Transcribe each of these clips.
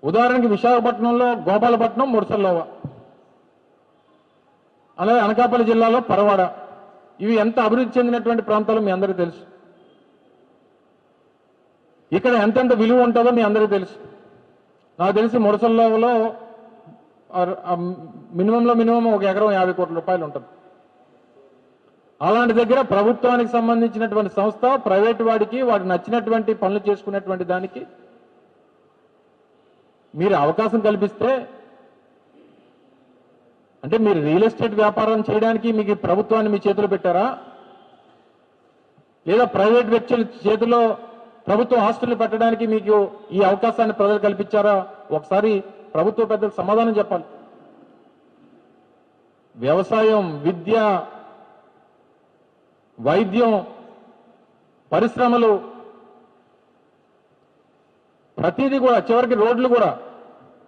ఉదాహరణకి విశాఖపట్నంలో గోపాలపట్నం, మురసల్లోవ, అలాగే అనకాపల్లి జిల్లాలో పరవాడ. ఇవి ఎంత అభివృద్ధి చెందినటువంటి ప్రాంతాలు మీ అందరికీ తెలుసు. ఇక్కడ ఎంతెంత విలువ ఉంటుందో మీ అందరికీ తెలుసు. నాకు తెలిసి మురసల్లోవలో మినిమం ఒక ఎకరం 50 కోట్ల రూపాయలు ఉంటుంది. అలాంటి దగ్గర ప్రభుత్వానికి సంబంధించినటువంటి సంస్థ ప్రైవేటు వాడికి వాడికి నచ్చినటువంటి పనులు చేసుకునేటువంటి దానికి మీరు అవకాశం కల్పిస్తే, అంటే మీరు రియల్ ఎస్టేట్ వ్యాపారం చేయడానికి మీకు ప్రభుత్వాన్ని మీ చేతిలో పెట్టారా, లేదా ప్రైవేట్ వ్యక్తుల చేతిలో ప్రభుత్వ ఆస్తులు పెట్టడానికి మీకు ఈ అవకాశాన్ని ప్రజలు కల్పించారా? ఒకసారి ప్రభుత్వ పెద్దలకు సమాధానం చెప్పాలి. వ్యవసాయం, విద్య, వైద్యం, పరిశ్రమలు, ప్రతిదీ కూడా, చివరికి రోడ్లు కూడా,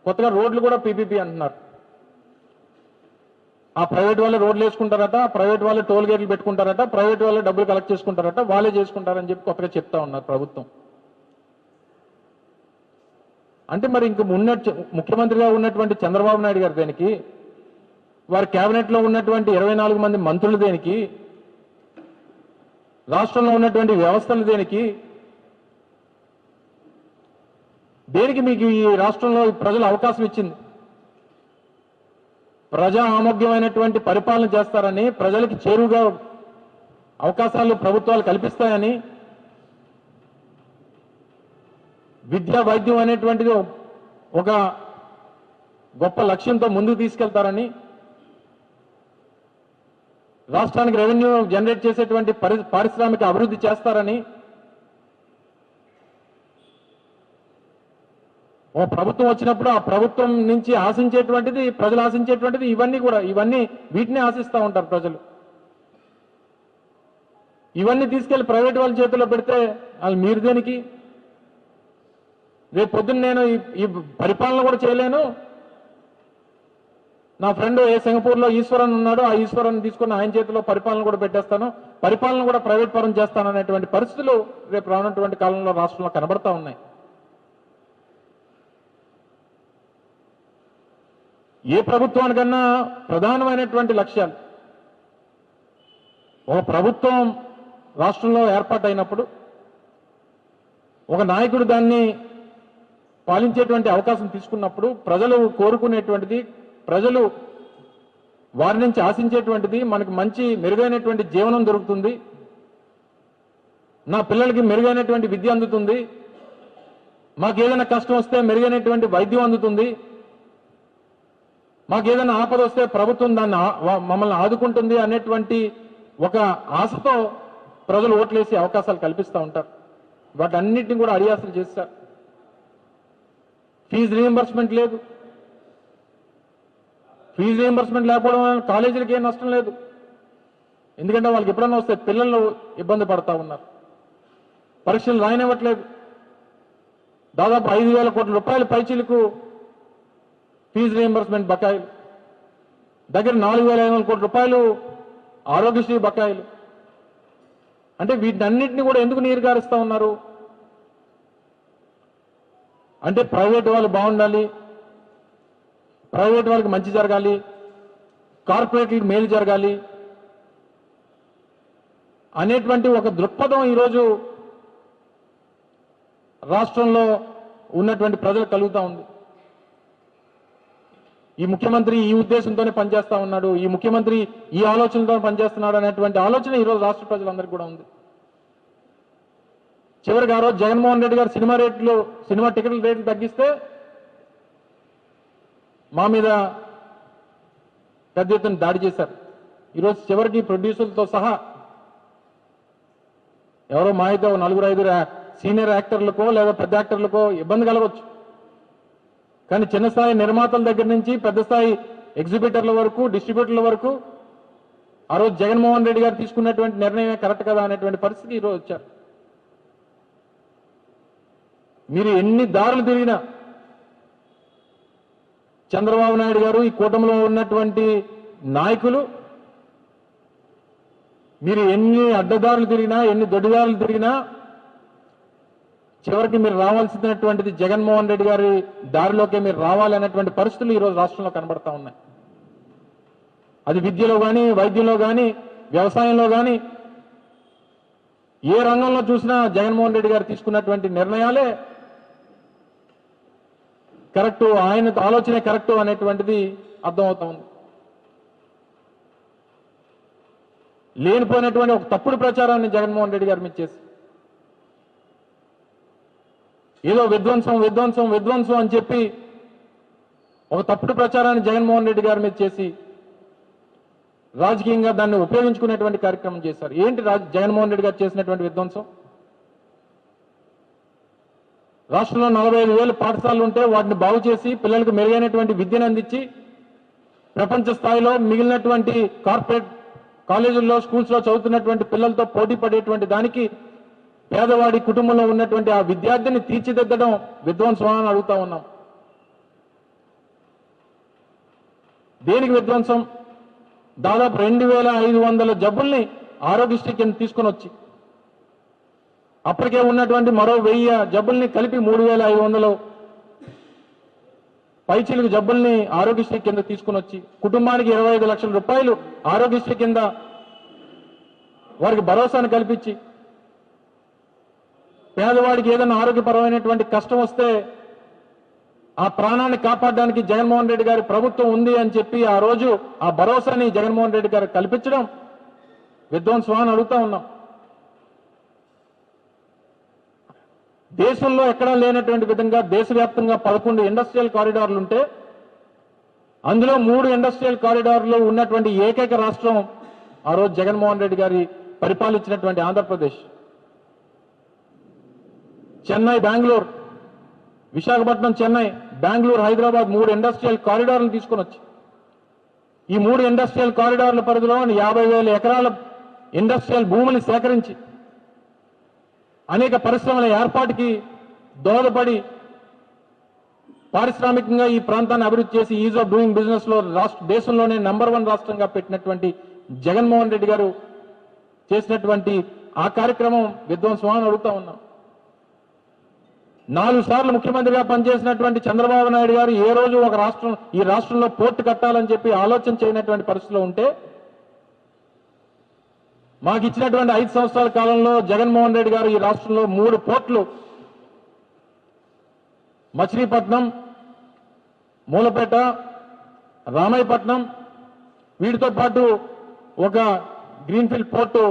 కొత్తగా రోడ్లు కూడా పీపీపీ అంటున్నారు. ఆ ప్రైవేట్ వాళ్ళే రోడ్లు వేసుకుంటారట, ప్రైవేట్ వాళ్ళే టోల్ గేట్లు పెట్టుకుంటారట, ప్రైవేట్ వాళ్ళే డబ్బులు కలెక్ట్ చేసుకుంటారట, వాళ్ళే చేసుకుంటారని చెప్పి కొత్తగా చెప్తా ఉన్నారు ప్రభుత్వం. అంటే మరి ఇంక ముఖ్యమంత్రిగా ఉన్నటువంటి చంద్రబాబు నాయుడు గారు దేనికి, వారి కేబినెట్లో ఉన్నటువంటి 24 మంది మంత్రులు దేనికి, రాష్ట్రంలో ఉన్నటువంటి వ్యవస్థలు దేనికి మీకు ఈ రాష్ట్రంలో ప్రజలు అవకాశం ఇచ్చింది? ప్రజా ఆమోగ్యమైనటువంటి పరిపాలన చేస్తారని, ప్రజలకు చేరువుగా అవకాశాలు ప్రభుత్వాలు కల్పిస్తాయని, విద్యా వైద్యం అనేటువంటిది ఒక గొప్ప లక్ష్యంతో ముందుకు తీసుకెళ్తారని, రాష్ట్రానికి రెవెన్యూ జనరేట్ చేసేటువంటి పారిశ్రామిక అభివృద్ధి చేస్తారని, ఓ ప్రభుత్వం వచ్చినప్పుడు ఆ ప్రభుత్వం నుంచి ఆశించేటువంటిది, ప్రజలు ఆశించేటువంటిది ఇవన్నీ వీటినే ఆశిస్తూ ఉంటారు ప్రజలు. ఇవన్నీ తీసుకెళ్లి ప్రైవేట్ వాళ్ళ చేతిలో పెడితే వాళ్ళు మీరు దేనికి? రేపు పొద్దున్న నేను ఈ పరిపాలన కూడా చేయలేను, నా ఫ్రెండ్ సింగపూర్లో ఈశ్వరన్ ఉన్నాడు, ఆ ఈశ్వరన్ తీసుకుని ఆయన చేతిలో పరిపాలన కూడా పెట్టేస్తాను, పరిపాలన కూడా ప్రైవేట్ పరం చేస్తాను అనేటువంటి పరిస్థితులు రేపు రానున్నటువంటి కాలంలో రాష్ట్రంలో కనబడతా ఉన్నాయి. ఏ ప్రభుత్వానికన్నా ప్రధానమైనటువంటి లక్ష్యాలు, ఒక ప్రభుత్వం రాష్ట్రంలో ఏర్పాటైనప్పుడు ఒక నాయకుడు దాన్ని పాలించేటువంటి అవకాశం తీసుకున్నప్పుడు ప్రజలు కోరుకునేటువంటిది, ప్రజలు వారి నుంచి ఆశించేటువంటిది, మనకు మంచి మెరుగైనటువంటి జీవనం దొరుకుతుంది, నా పిల్లలకి మెరుగైనటువంటి విద్య అందుతుంది, మాకేదైనా కష్టం వస్తే మెరుగైనటువంటి వైద్యం అందుతుంది, మాకేదైనా ఆపద వస్తే ప్రభుత్వం దాన్ని మమ్మల్ని ఆదుకుంటుంది అనేటువంటి ఒక ఆశతో ప్రజలు ఓట్లేసి అవకాశాలు కల్పిస్తూ ఉంటారు. వాటన్నిటిని కూడా అడియాసలు చేస్తారు. ఫీజు రీయింబర్స్మెంట్ లేదు. ఫీజు రీయింబర్స్మెంట్ లేకపోవడం వల్ల కాలేజీలకు ఏం నష్టం లేదు, ఎందుకంటే వాళ్ళకి ఎప్పుడన్నా వస్తే పిల్లలు ఇబ్బంది పడతా ఉన్నారు, పరీక్షలు రాయనివ్వట్లేదు. దాదాపు 5,000 కోట్ల రూపాయల పైచీలకు ఫీజు రీయింబర్స్మెంట్ బకాయిలు, దగ్గర 4,500 కోట్ల రూపాయలు ఆరోగ్యశ్రీ బకాయిలు. అంటే వీటన్నిటిని కూడా ఎందుకు నీరుగారుస్తూ ఉన్నారు? అంటే ప్రైవేట్ వాళ్ళు బాగుండాలి, ప్రైవేట్ వాళ్ళకి మంచి జరగాలి, కార్పొరేట్లకు మేలు జరగాలి అనేటువంటి ఒక దృక్పథం ఈరోజు రాష్ట్రంలో ఉన్నటువంటి ప్రజలకు కలుగుతూ ఉంది. ఈ ముఖ్యమంత్రి ఈ ఉద్దేశంతోనే పనిచేస్తా ఉన్నాడు, ఈ ముఖ్యమంత్రి ఈ ఆలోచనతో పనిచేస్తున్నాడు అనేటువంటి ఆలోచన ఈరోజు రాష్ట్ర ప్రజలందరికీ కూడా ఉంది. చివరికి ఆ రోజు జగన్మోహన్ రెడ్డి గారు సినిమా టికెట్ల రేట్లు తగ్గిస్తే మా మీద పెద్ద ఎత్తున దాడి చేశారు. ఈరోజు చివరికి ప్రొడ్యూసర్లతో సహా ఎవరో మా అయితే 4-5 సీనియర్ యాక్టర్లకో లేదా పెద్ద యాక్టర్లకో ఇబ్బంది కలగవచ్చు, కానీ చిన్న స్థాయి నిర్మాతల దగ్గర నుంచి పెద్ద స్థాయి ఎగ్జిబిటర్ల వరకు, డిస్ట్రిబ్యూటర్ల వరకు ఆ రోజు జగన్మోహన్ రెడ్డి గారు తీసుకున్నటువంటి నిర్ణయమే కరెక్ట్ కదా అనేటువంటి పరిస్థితి ఈరోజు వచ్చారు. మీరు ఎన్ని దారులు తిరిగినా, చంద్రబాబు నాయుడు గారు, ఈ కూటమిలో ఉన్నటువంటి నాయకులు మీరు ఎన్ని అడ్డదారులు తిరిగినా, ఎన్ని దొడ్డిదారులు తిరిగినా చివరికి మీరు రావాల్సినటువంటిది జగన్మోహన్ రెడ్డి గారి దారిలోకే మీరు రావాలనేటువంటి పరిస్థితులు ఈరోజు రాష్ట్రంలో కనబడతా ఉన్నాయి. అది విద్యలో కానీ, వైద్యంలో కానీ, వ్యవసాయంలో కానీ, ఏ రంగంలో చూసినా జగన్మోహన్ రెడ్డి గారు తీసుకున్నటువంటి నిర్ణయాలే కరెక్టు, ఆయన ఆలోచనే కరెక్టు అనేటువంటిది అర్థమవుతా ఉంది. లేనిపోయినటువంటి ఒక తప్పుడు ప్రచారాన్ని జగన్మోహన్ రెడ్డి గారి మీద చేసి ఏదో విధ్వంసం విధ్వంసం విధ్వంసం అని చెప్పి ఒక తప్పుడు ప్రచారాన్ని జగన్మోహన్ రెడ్డి గారి మీద చేసి రాజకీయంగా దాన్ని ఉపయోగించుకునేటువంటి కార్యక్రమం చేశారు. ఏంటి జగన్మోహన్ రెడ్డి గారు చేసినటువంటి విధ్వంసం? రాష్ట్రంలో 45,000 పాఠశాలలు ఉంటే వాటిని బాగు చేసి పిల్లలకు మెరుగైనటువంటి విద్యను అందించి ప్రపంచ స్థాయిలో మిగిలినటువంటి కార్పొరేట్ కాలేజీల్లో, స్కూల్స్లో చదువుతున్నటువంటి పిల్లలతో పోటీ పడేటువంటి దానికి పేదవాడి కుటుంబంలో ఉన్నటువంటి ఆ విద్యార్థిని తీర్చిదిద్దడం విధ్వంసం అని అడుగుతా ఉన్నాం. దేనికి విధ్వంసం? దాదాపు 2,500 జబ్బుల్ని ఆరోగ్యశ్రీ కింద తీసుకొని వచ్చి అప్పటికే ఉన్నటువంటి మరో 1000 జబ్బుల్ని కలిపి 3,500 పైచిలుకు జబ్బుల్ని ఆరోగ్యశ్రీ కింద తీసుకుని వచ్చి కుటుంబానికి 25 లక్షల రూపాయలు ఆరోగ్యశ్రీ కింద వారికి భరోసాను కల్పించి పేదవాడికి ఏదైనా ఆరోగ్యపరమైనటువంటి కష్టం వస్తే ఆ ప్రాణాన్ని కాపాడడానికి జగన్మోహన్ రెడ్డి గారి ప్రభుత్వం ఉంది అని చెప్పి ఆ రోజు ఆ భరోసాని జగన్మోహన్ రెడ్డి గారు కల్పించడం విధ్వంసం అని అడుగుతా ఉన్నాం. దేశంలో ఎక్కడా లేనటువంటి విధంగా దేశవ్యాప్తంగా 11 ఇండస్ట్రియల్ కారిడార్లు ఉంటే అందులో 3 ఇండస్ట్రియల్ కారిడార్లు ఉన్నటువంటి ఏకైక రాష్ట్రం ఆ రోజు జగన్మోహన్ రెడ్డి గారి పరిపాలించినటువంటి ఆంధ్రప్రదేశ్. చెన్నై, బెంగళూరు, విశాఖపట్నం, చెన్నై, బెంగళూరు, హైదరాబాద్ 3 ఇండస్ట్రియల్ కారిడార్లను తీసుకొని వచ్చి ఈ 3 ఇండస్ట్రియల్ కారిడార్ల పరిధిలో 50,000 ఎకరాల ఇండస్ట్రియల్ భూమిని సేకరించి అనేక పరిశ్రమల ఏర్పాటుకి దోహదపడి పారిశ్రామికంగా ఈ ప్రాంతాన్ని అభివృద్ధి చేసి ఈజ్ ఆఫ్ డూయింగ్ బిజినెస్ లో దేశంలోనే నంబర్ 1 రాష్ట్రంగా పెట్టినటువంటి జగన్మోహన్ రెడ్డి గారు చేసినటువంటి ఆ కార్యక్రమం విధ్వంసం అని అడుగుతా ఉన్నాం. 4 సార్లు ముఖ్యమంత్రిగా పనిచేసినటువంటి చంద్రబాబు నాయుడు గారు ఏ రోజు ఈ రాష్ట్రంలో పోర్టు కట్టాలని చెప్పి ఆలోచన చేయనటువంటి పరిస్థితిలో ఉంటే మాకు ఇచ్చినటువంటి 5 సంవత్సరాల కాలంలో జగన్మోహన్ రెడ్డి గారు ఈ రాష్ట్రంలో 3 పోర్టులు మచిలీపట్నం, మూలపేట, రామాయపట్నం, వీటితో పాటు ఒక గ్రీన్ఫీల్డ్ పోర్టు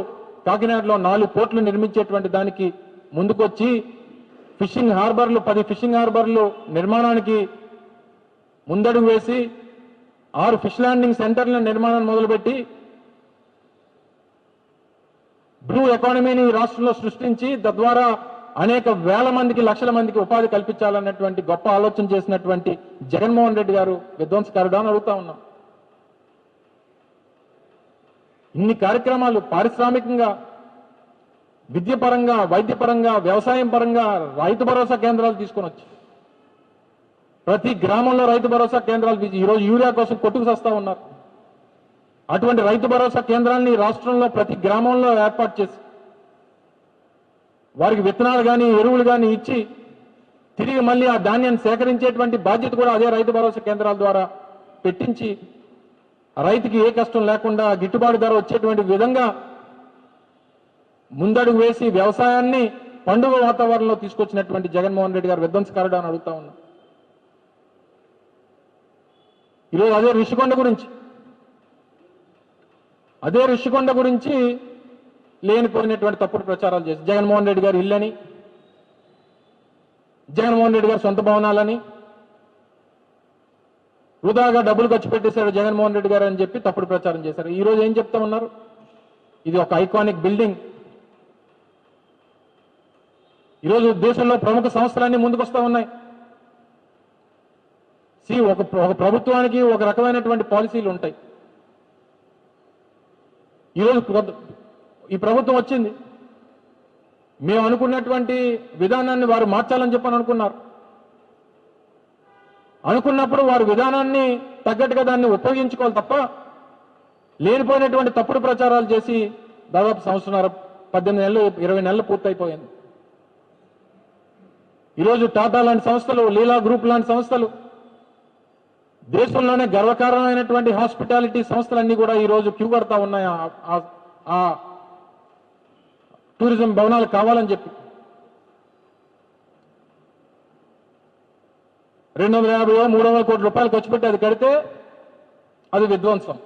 కాకినాడలో 4 పోర్టులు నిర్మించేటువంటి దానికి ముందుకొచ్చి ఫిషింగ్ హార్బర్లు 10 ఫిషింగ్ హార్బర్లు నిర్మాణానికి ముందడుగు వేసి 6 ఫిష్ ల్యాండింగ్ సెంటర్ల నిర్మాణాన్ని మొదలుపెట్టి బ్లూ ఎకానమీని రాష్ట్రంలో సృష్టించి తద్వారా అనేక వేల మందికి, లక్షల మందికి ఉపాధి కల్పించాలన్నటువంటి గొప్ప ఆలోచన చేసినటువంటి జగన్మోహన్ రెడ్డి గారు విధ్వంసకారుడు అని అడుగుతా ఉన్నాం. ఇన్ని కార్యక్రమాలు పారిశ్రామికంగా, విద్యపరంగా, వైద్యపరంగా, వ్యవసాయం పరంగా రైతు భరోసా కేంద్రాలు తీసుకొని వచ్చి ప్రతి గ్రామంలో రైతు భరోసా కేంద్రాలు ఈరోజు యూరియా కోసం కొట్టుకు వస్తా ఉన్నారు. అటువంటి రైతు భరోసా కేంద్రాన్ని రాష్ట్రంలో ప్రతి గ్రామంలో ఏర్పాటు చేసి వారికి విత్తనాలు కానీ, ఎరువులు కానీ ఇచ్చి తిరిగి మళ్ళీ ఆ ధాన్యాన్ని సేకరించేటువంటి బాధ్యత కూడా అదే రైతు భరోసా కేంద్రాల ద్వారా పెట్టించి రైతుకి ఏ కష్టం లేకుండా గిట్టుబాటు ధర వచ్చేటువంటి విధంగా ముందడుగు వేసి వ్యవసాయాన్ని పండుగ వాతావరణంలో తీసుకొచ్చినటువంటి జగన్మోహన్ రెడ్డి గారు విధ్వంసకారుడు అని అడుగుతా ఉన్నాం. ఈరోజు అదే ఋషికొండ గురించి లేనిపోయినటువంటి తప్పుడు ప్రచారాలు చేసి జగన్మోహన్ రెడ్డి గారు ఇల్లని, జగన్మోహన్ రెడ్డి గారు సొంత భవనాలని, వృధాగా డబ్బులు ఖర్చు పెట్టేశారు జగన్మోహన్ రెడ్డి గారు అని చెప్పి తప్పుడు ప్రచారం చేశారు. ఈ రోజు ఏం చెప్తా ఉన్నారు? ఇది ఒక ఐకానిక్ బిల్డింగ్. ఈరోజు దేశంలో ప్రముఖ సంస్థలన్నీ ముందుకొస్తా ఉన్నాయి. ఒక ప్రభుత్వానికి ఒక రకమైనటువంటి పాలసీలు ఉంటాయి. ఈరోజు ఈ ప్రభుత్వం వచ్చింది, మేము అనుకున్నటువంటి విధానాన్ని వారు మార్చాలని చెప్పని అనుకున్నప్పుడు వారు విధానాన్ని తగ్గట్టుగా దాన్ని ఉపయోగించుకోవాలి తప్ప లేనిపోయినటువంటి తప్పుడు ప్రచారాలు చేసి దాదాపు సంవత్సరం 18 నెలలు 20 నెలలు పూర్తయిపోయింది. ఈరోజు టాటా లాంటి సంస్థలు, లీలా గ్రూప్ లాంటి సంస్థలు, దేశంలోనే గర్వకారణమైనటువంటి హాస్పిటాలిటీ సంస్థలన్నీ కూడా ఈరోజు క్యూ కడతా ఉన్నాయి ఆ టూరిజం భవనాలు కావాలని చెప్పి. 250 300 కోట్ల రూపాయలు ఖర్చు పెట్టి అది కడితే అది విధ్వంసం.